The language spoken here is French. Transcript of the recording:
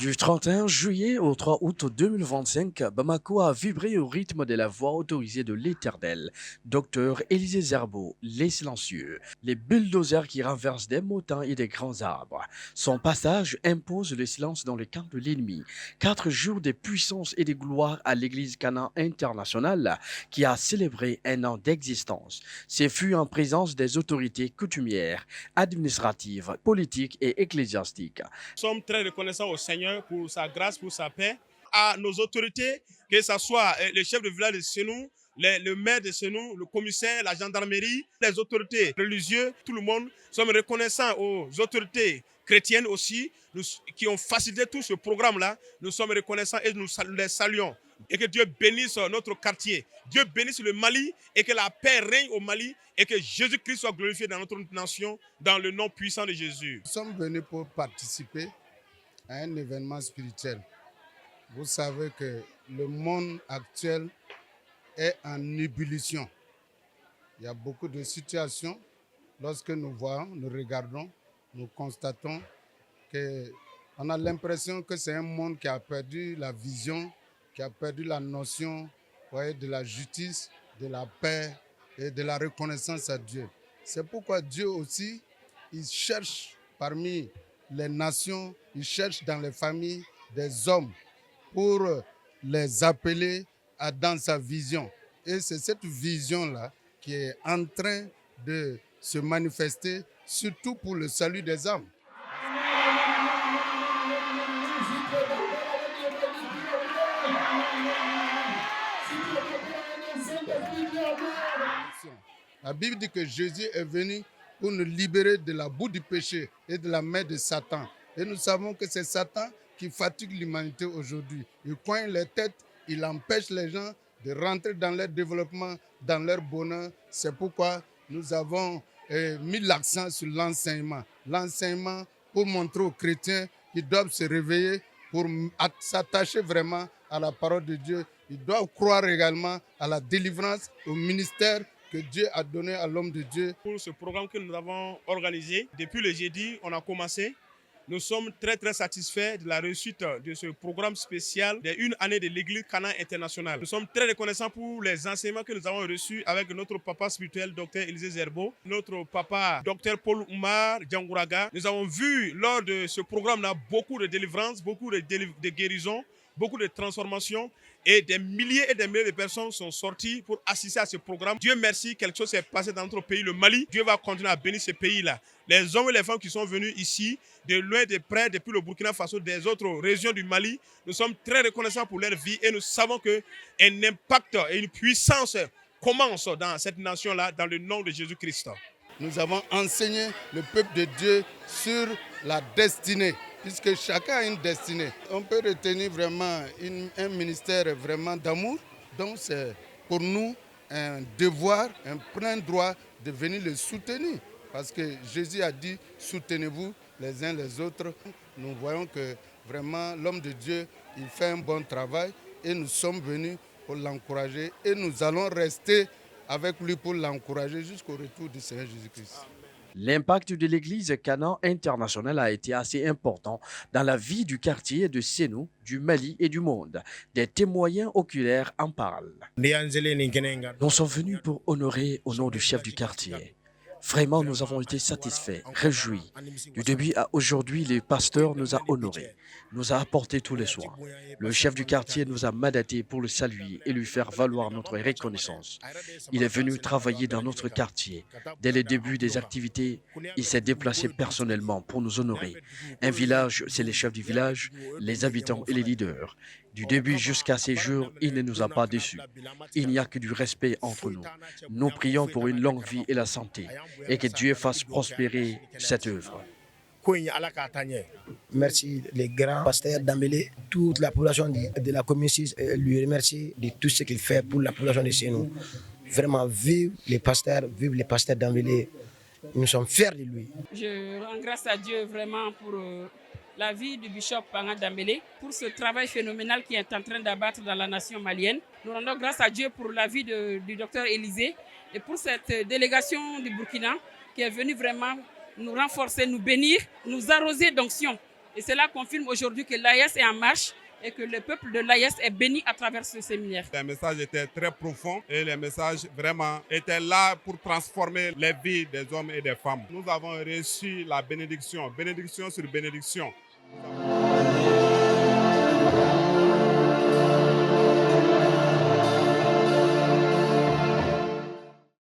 Du 31 juillet au 3 août 2025, Bamako a vibré au rythme de la voix autorisée de l'Éternel. Docteur Élisée Zerbo, les silencieux, les bulldozers qui renversent des montagnes et des grands arbres. Son passage impose le silence dans le camp de l'ennemi. 4 jours de puissance et de gloire à l'église Cana internationale qui a célébré un an d'existence. Ce fut en présence des autorités coutumières, administratives, politiques et ecclésiastiques. Nous sommes très reconnaissants au Seigneur pour sa grâce, pour sa paix. À nos autorités, que ce soit le chef de village de Senou, le maire de Senou, le commissaire, la gendarmerie, les autorités religieuses, tout le monde. Nous sommes reconnaissants aux autorités chrétiennes aussi, qui ont facilité tout ce programme-là. Nous sommes reconnaissants et nous les saluons. Et que Dieu bénisse notre quartier. Dieu bénisse le Mali et que la paix règne au Mali et que Jésus-Christ soit glorifié dans notre nation dans le nom puissant de Jésus. Nous sommes venus pour participer à un événement spirituel. Vous savez que le monde actuel est en ébullition. Il y a beaucoup de situations. Lorsque nous voyons, nous regardons, nous constatons qu'on a l'impression que c'est un monde qui a perdu la vision, qui a perdu la notion de la justice, de la paix et de la reconnaissance à Dieu. C'est pourquoi Dieu aussi, il cherche parmi les nations, il cherche dans les familles des hommes pour les appeler dans sa vision. Et c'est cette vision-là qui est en train de se manifester, surtout pour le salut des âmes. La Bible dit que Jésus est venu pour nous libérer de la boue du péché et de la main de Satan. Et nous savons que c'est Satan qui fatigue l'humanité aujourd'hui. Il coigne les têtes, il empêche les gens de rentrer dans leur développement, dans leur bonheur. C'est pourquoi nous avons mis l'accent sur l'enseignement. L'enseignement pour montrer aux chrétiens qu'ils doivent se réveiller pour s'attacher vraiment à la parole de Dieu. Ils doivent croire également à la délivrance, au ministère que Dieu a donné à l'homme de Dieu. Pour ce programme que nous avons organisé, depuis le jeudi, on a commencé. Nous sommes très très satisfaits de la réussite de ce programme spécial d'une année de l'Église Cana internationale. Nous sommes très reconnaissants pour les enseignements que nous avons reçus avec notre papa spirituel, Dr Élisée Zerbo, notre papa, Dr Paul Oumar Djangouraga. Nous avons vu lors de ce programme-là beaucoup de délivrances, beaucoup de guérisons, beaucoup de transformations et des milliers et des milliers de personnes sont sorties pour assister à ce programme. Dieu merci, quelque chose s'est passé dans notre pays, le Mali. Dieu va continuer à bénir ce pays-là. Les hommes et les femmes qui sont venus ici, de loin, de près, depuis le Burkina Faso, des autres régions du Mali, nous sommes très reconnaissants pour leur vie et nous savons qu'un impact et une puissance commencent dans cette nation-là, dans le nom de Jésus-Christ. Nous avons enseigné le peuple de Dieu sur la destinée, puisque chacun a une destinée. On peut retenir vraiment un ministère vraiment d'amour, donc c'est pour nous un devoir, un plein droit de venir le soutenir. Parce que Jésus a dit, soutenez-vous les uns les autres. Nous voyons que vraiment l'homme de Dieu, il fait un bon travail et nous sommes venus pour l'encourager et nous allons rester avec lui pour l'encourager jusqu'au retour du Seigneur Jésus-Christ. L'impact de l'église Cana internationale a été assez important dans la vie du quartier de Senou, du Mali et du monde. Des témoins oculaires en parlent. Nous sommes venus pour honorer au nom du chef du quartier. Vraiment, nous avons été satisfaits, réjouis. Du début à aujourd'hui, le pasteur nous a honorés, nous a apporté tous les soins. Le chef du quartier nous a mandatés pour le saluer et lui faire valoir notre reconnaissance. Il est venu travailler dans notre quartier. Dès le début des activités, il s'est déplacé personnellement pour nous honorer. Un village, c'est les chefs du village, les habitants et les leaders. Du début jusqu'à ces jours, il ne nous a pas déçus. Il n'y a que du respect entre nous. Nous prions pour une longue vie et la santé, et que Dieu fasse prospérer cette œuvre. Merci les grands pasteurs d'Ambélé, toute la population de la commune 6 lui remercie de tout ce qu'il fait pour la population de chez nous. Vraiment, vive les pasteurs d'Ambélé. Nous sommes fiers de lui. Je rends grâce à Dieu vraiment pour la vie du bishop Panga Dambélé, pour ce travail phénoménal qui est en train d'abattre dans la nation malienne. Nous rendons grâce à Dieu pour la vie du docteur Élisée et pour cette délégation du Burkina qui est venue vraiment nous renforcer, nous bénir, nous arroser d'onction Et cela confirme aujourd'hui que l'AES est en marche et que le peuple de l'AES est béni à travers ce séminaire. Les messages étaient très profonds et les messages vraiment étaient là pour transformer les vies des hommes et des femmes. Nous avons reçu la bénédiction, bénédiction sur bénédiction.